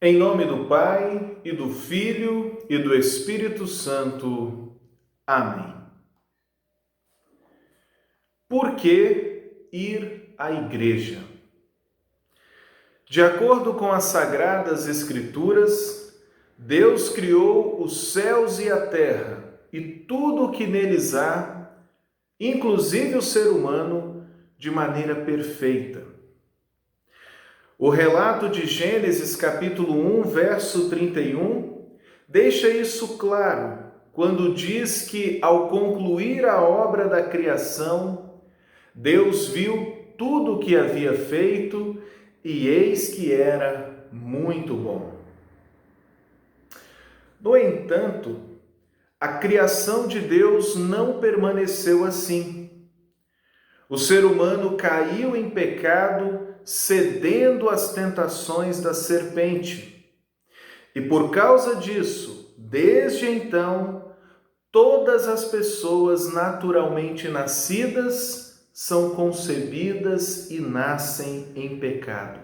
Em nome do Pai, e do Filho, e do Espírito Santo. Amém. Por que ir à igreja? De acordo com as Sagradas Escrituras, Deus criou os céus e a terra e tudo o que neles há, inclusive o ser humano, de maneira perfeita. O relato de Gênesis capítulo 1, verso 31, deixa isso claro, quando diz que, ao concluir a obra da criação, Deus viu tudo o que havia feito e eis que era muito bom. No entanto, a criação de Deus não permaneceu assim. O ser humano caiu em pecado, cedendo às tentações da serpente. E por causa disso, desde então, todas as pessoas naturalmente nascidas são concebidas e nascem em pecado.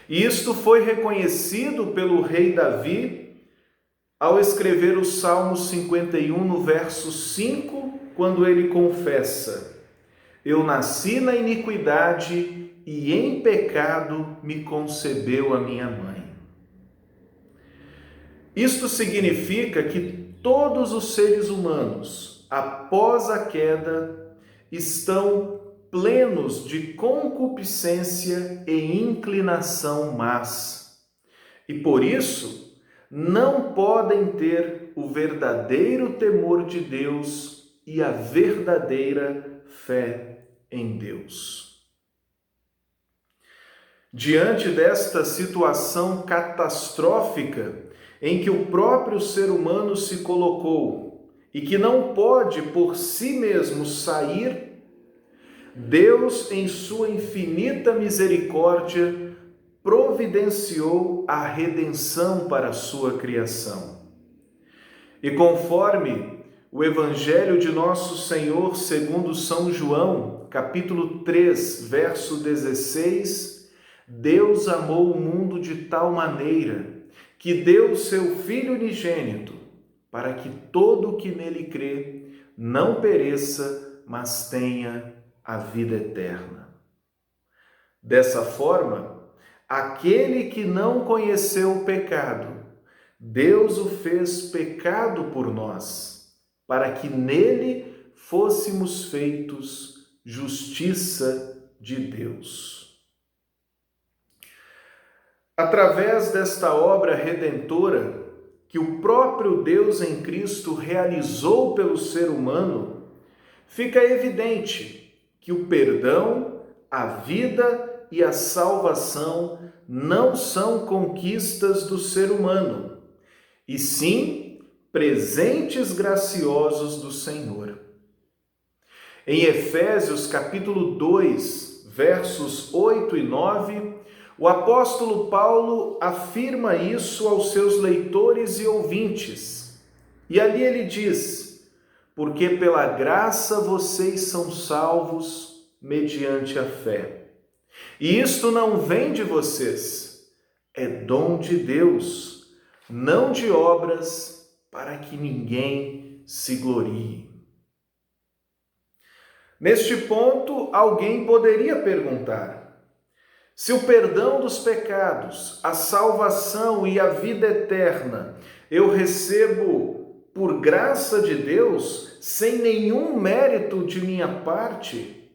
E isto foi reconhecido pelo rei Davi ao escrever o Salmo 51, no verso 5, quando ele confessa: Eu nasci na iniquidade e em pecado me concebeu a minha mãe. Isto significa que todos os seres humanos, após a queda, estão plenos de concupiscência e inclinação más. E por isso, não podem ter o verdadeiro temor de Deus e a verdadeira fé em Deus. Diante desta situação catastrófica em que o próprio ser humano se colocou e que não pode por si mesmo sair, Deus, em sua infinita misericórdia, providenciou a redenção para a sua criação. E conforme o Evangelho de Nosso Senhor, segundo São João, capítulo 3, verso 16, Deus amou o mundo de tal maneira que deu o seu Filho unigênito, para que todo o que nele crê não pereça, mas tenha a vida eterna. Dessa forma, aquele que não conheceu o pecado, Deus o fez pecado por nós, para que nele fôssemos feitos justiça de Deus. Através desta obra redentora que o próprio Deus em Cristo realizou pelo ser humano, fica evidente que o perdão, a vida e a salvação não são conquistas do ser humano, e sim presentes graciosos do Senhor. Em Efésios capítulo 2, versos 8 e 9, o apóstolo Paulo afirma isso aos seus leitores e ouvintes. E ali ele diz: porque pela graça vocês são salvos mediante a fé. E isto não vem de vocês, é dom de Deus, não de obras, para que ninguém se glorie. Neste ponto, alguém poderia perguntar: se o perdão dos pecados, a salvação e a vida eterna eu recebo por graça de Deus, sem nenhum mérito de minha parte,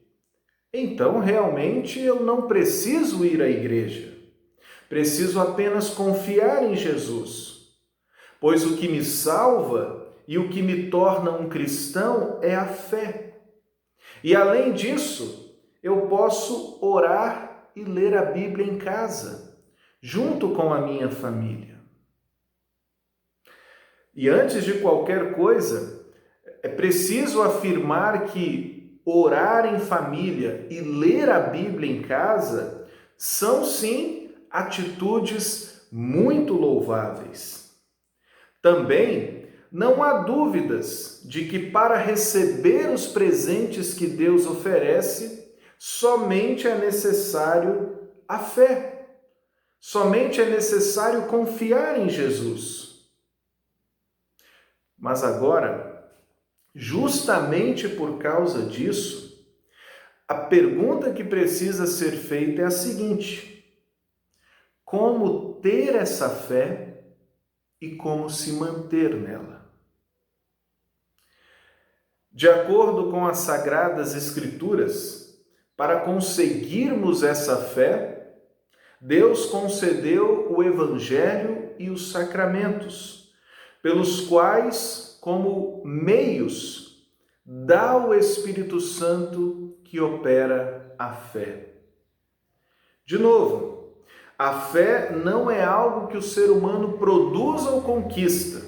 então realmente eu não preciso ir à igreja. Preciso apenas confiar em Jesus, pois o que me salva e o que me torna um cristão é a fé. E além disso, eu posso orar e ler a Bíblia em casa, junto com a minha família. E antes de qualquer coisa, é preciso afirmar que orar em família e ler a Bíblia em casa são, sim, atitudes muito louváveis. Também não há dúvidas de que para receber os presentes que Deus oferece, somente é necessário a fé. Somente é necessário confiar em Jesus. Mas agora, justamente por causa disso, a pergunta que precisa ser feita é a seguinte: como ter essa fé e como se manter nela? De acordo com as Sagradas Escrituras, para conseguirmos essa fé, Deus concedeu o Evangelho e os sacramentos, pelos quais, como meios, dá o Espírito Santo que opera a fé. De novo, a fé não é algo que o ser humano produza ou conquista,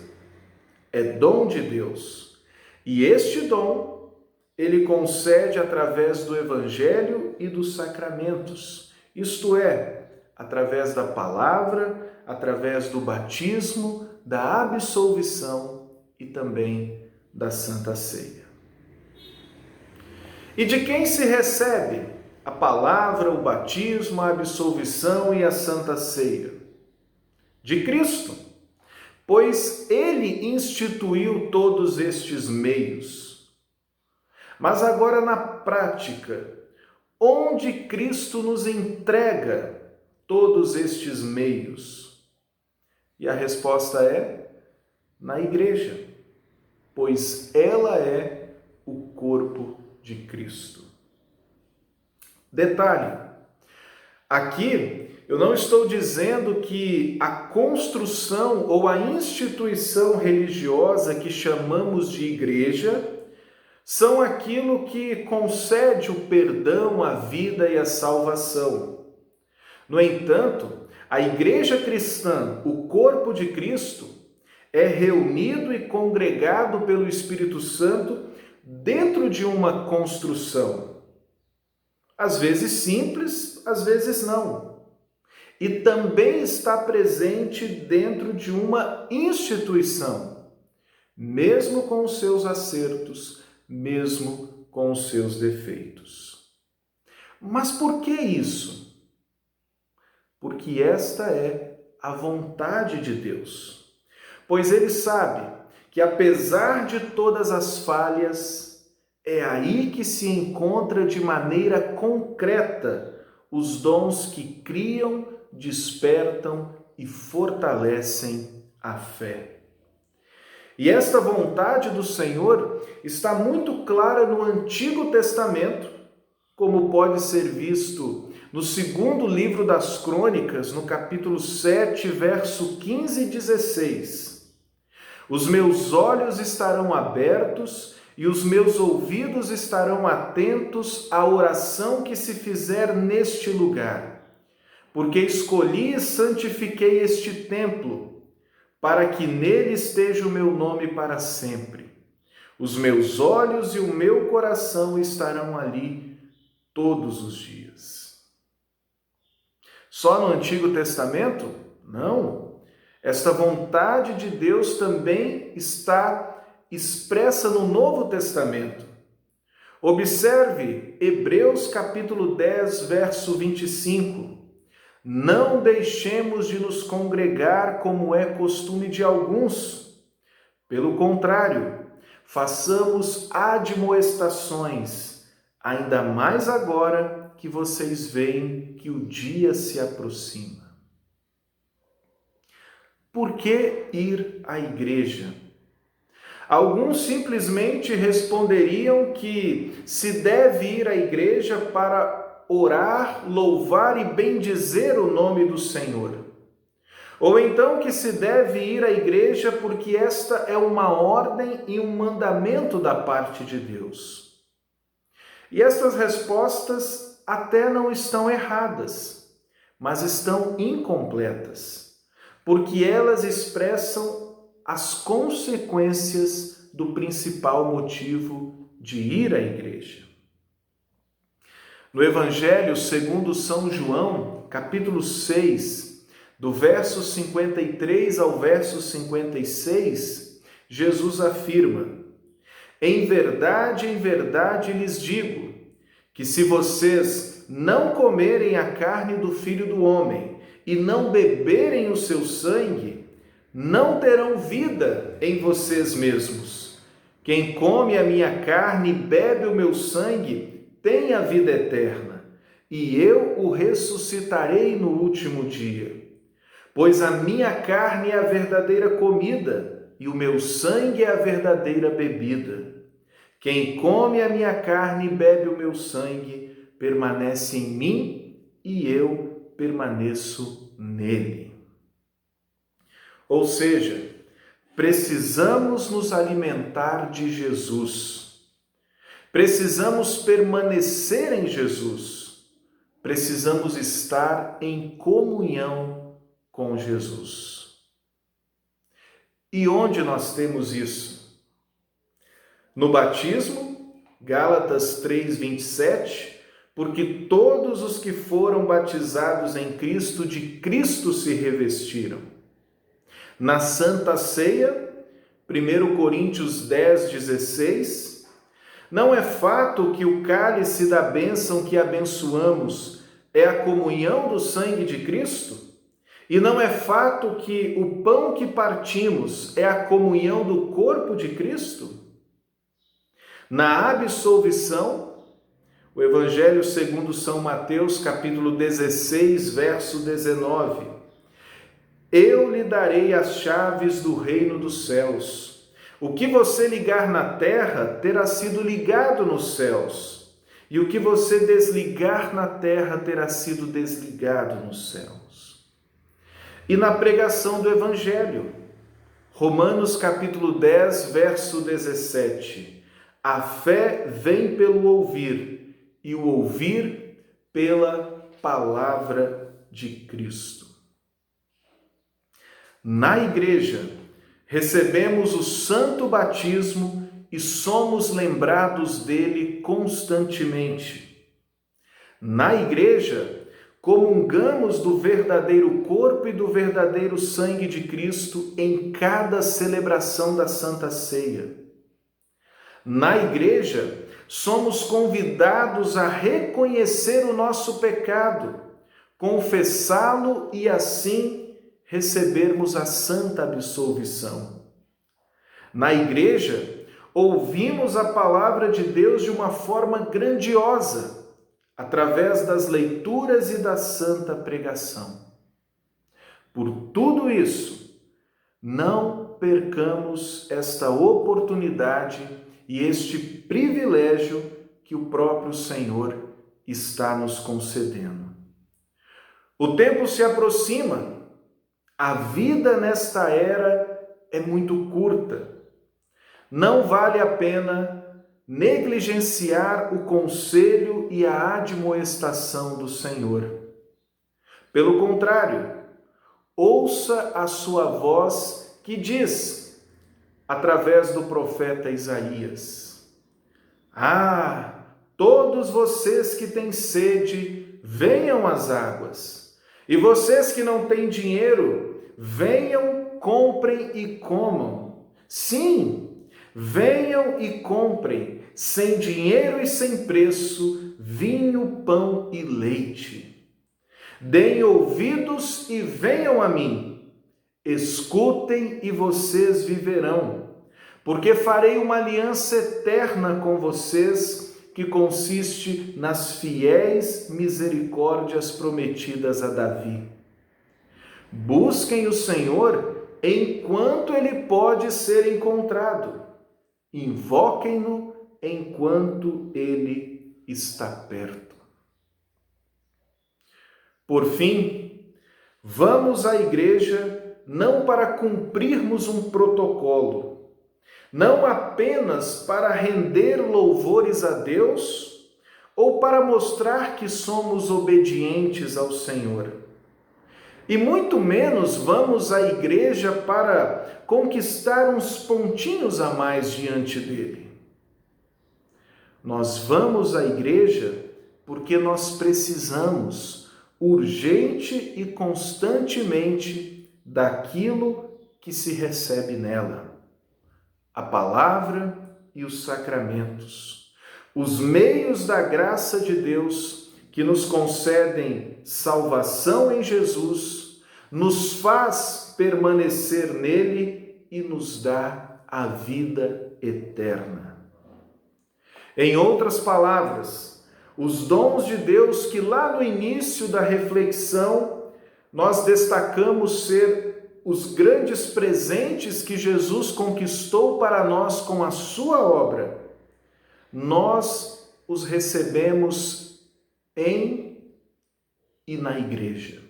é dom de Deus. E este dom, ele concede através do Evangelho e dos sacramentos, isto é, através da palavra, através do batismo, da absolvição e também da Santa Ceia. E de quem se recebe a palavra, o batismo, a absolvição e a Santa Ceia? De Cristo, pois Ele instituiu todos estes meios. Mas agora na prática, onde Cristo nos entrega todos estes meios? E a resposta é na igreja, pois ela é o corpo de Cristo. Detalhe, aqui eu não estou dizendo que a construção ou a instituição religiosa que chamamos de igreja são aquilo que concede o perdão, a vida e a salvação. No entanto, a igreja cristã, o corpo de Cristo, é reunido e congregado pelo Espírito Santo dentro de uma construção. Às vezes simples, às vezes não. E também está presente dentro de uma instituição, mesmo com os seus acertos, mesmo com os seus defeitos. Mas por que isso? Porque esta é a vontade de Deus. Pois Ele sabe que, apesar de todas as falhas, é aí que se encontra de maneira concreta os dons que criam, despertam e fortalecem a fé. E esta vontade do Senhor está muito clara no Antigo Testamento, como pode ser visto no segundo livro das Crônicas, no capítulo 7, verso 15 e 16. Os meus olhos estarão abertos e os meus ouvidos estarão atentos à oração que se fizer neste lugar, porque escolhi e santifiquei este templo, para que nele esteja o meu nome para sempre. Os meus olhos e o meu coração estarão ali todos os dias. Só no Antigo Testamento? Não. Esta vontade de Deus também está expressa no Novo Testamento. Observe Hebreus capítulo 10, verso 25. Não deixemos de nos congregar como é costume de alguns. Pelo contrário, façamos admoestações, ainda mais agora que vocês veem que o dia se aproxima. Por que ir à igreja? Alguns simplesmente responderiam que se deve ir à igreja para orar, louvar e bendizer o nome do Senhor. Ou então que se deve ir à igreja porque esta é uma ordem e um mandamento da parte de Deus. E estas respostas até não estão erradas, mas estão incompletas, porque elas expressam as consequências do principal motivo de ir à igreja. No Evangelho segundo São João, capítulo 6, do verso 53 ao verso 56, Jesus afirma: em verdade lhes digo, que se vocês não comerem a carne do Filho do Homem e não beberem o seu sangue, não terão vida em vocês mesmos. Quem come a minha carne e bebe o meu sangue tem a vida eterna, e eu o ressuscitarei no último dia. Pois a minha carne é a verdadeira comida, e o meu sangue é a verdadeira bebida. Quem come a minha carne e bebe o meu sangue, permanece em mim, e eu permaneço nele. Ou seja, precisamos nos alimentar de Jesus. Precisamos permanecer em Jesus. Precisamos estar em comunhão com Jesus. E onde nós temos isso? No batismo, Gálatas 3:27, porque todos os que foram batizados em Cristo, de Cristo se revestiram. Na Santa Ceia, 1 Coríntios 10:16, não é fato que o cálice da bênção que abençoamos é a comunhão do sangue de Cristo? E não é fato que o pão que partimos é a comunhão do corpo de Cristo? Na absolvição, o Evangelho segundo São Mateus, capítulo 16, verso 19. Eu lhe darei as chaves do reino dos céus. O que você ligar na terra terá sido ligado nos céus, e o que você desligar na terra terá sido desligado nos céus. E na pregação do Evangelho, Romanos capítulo 10, verso 17. A fé vem pelo ouvir, e o ouvir pela palavra de Cristo. Na igreja, recebemos o santo batismo e somos lembrados dele constantemente. Na igreja, comungamos do verdadeiro corpo e do verdadeiro sangue de Cristo em cada celebração da Santa Ceia. Na igreja, somos convidados a reconhecer o nosso pecado, confessá-lo e assim recebermos a santa absolvição. Na igreja, ouvimos a palavra de Deus de uma forma grandiosa, através das leituras e da santa pregação. Por tudo isso, não percamos esta oportunidade e este privilégio que o próprio Senhor está nos concedendo. O tempo se aproxima. A vida nesta era é muito curta. Não vale a pena negligenciar o conselho e a admoestação do Senhor. Pelo contrário, ouça a sua voz que diz, através do profeta Isaías: Ah, todos vocês que têm sede, venham às águas. E vocês que não têm dinheiro, venham, comprem e comam. Sim, venham e comprem, sem dinheiro e sem preço, vinho, pão e leite. Deem ouvidos e venham a mim. Escutem e vocês viverão, porque farei uma aliança eterna com vocês, que consiste nas fiéis misericórdias prometidas a Davi. Busquem o Senhor enquanto ele pode ser encontrado. Invoquem-no enquanto ele está perto. Por fim, vamos à igreja não para cumprirmos um protocolo, não apenas para render louvores a Deus ou para mostrar que somos obedientes ao Senhor. E muito menos vamos à igreja para conquistar uns pontinhos a mais diante dele. Nós vamos à igreja porque nós precisamos, urgente e constantemente, daquilo que se recebe nela. A palavra e os sacramentos, os meios da graça de Deus que nos concedem salvação em Jesus, nos faz permanecer nele e nos dá a vida eterna. Em outras palavras, os dons de Deus que lá no início da reflexão nós destacamos ser os grandes presentes que Jesus conquistou para nós com a sua obra, nós os recebemos em e na igreja.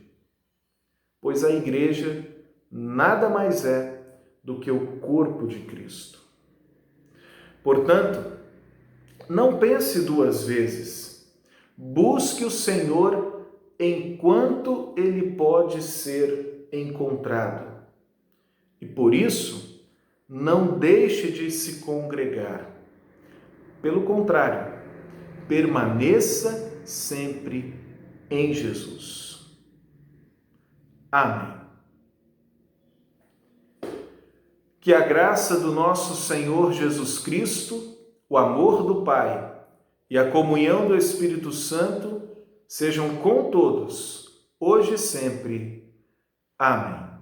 Pois a igreja nada mais é do que o corpo de Cristo. Portanto, não pense duas vezes. Busque o Senhor enquanto ele pode ser encontrado. E por isso, não deixe de se congregar. Pelo contrário, permaneça sempre em Jesus. Amém. Que a graça do nosso Senhor Jesus Cristo, o amor do Pai e a comunhão do Espírito Santo sejam com todos, hoje e sempre. Amém.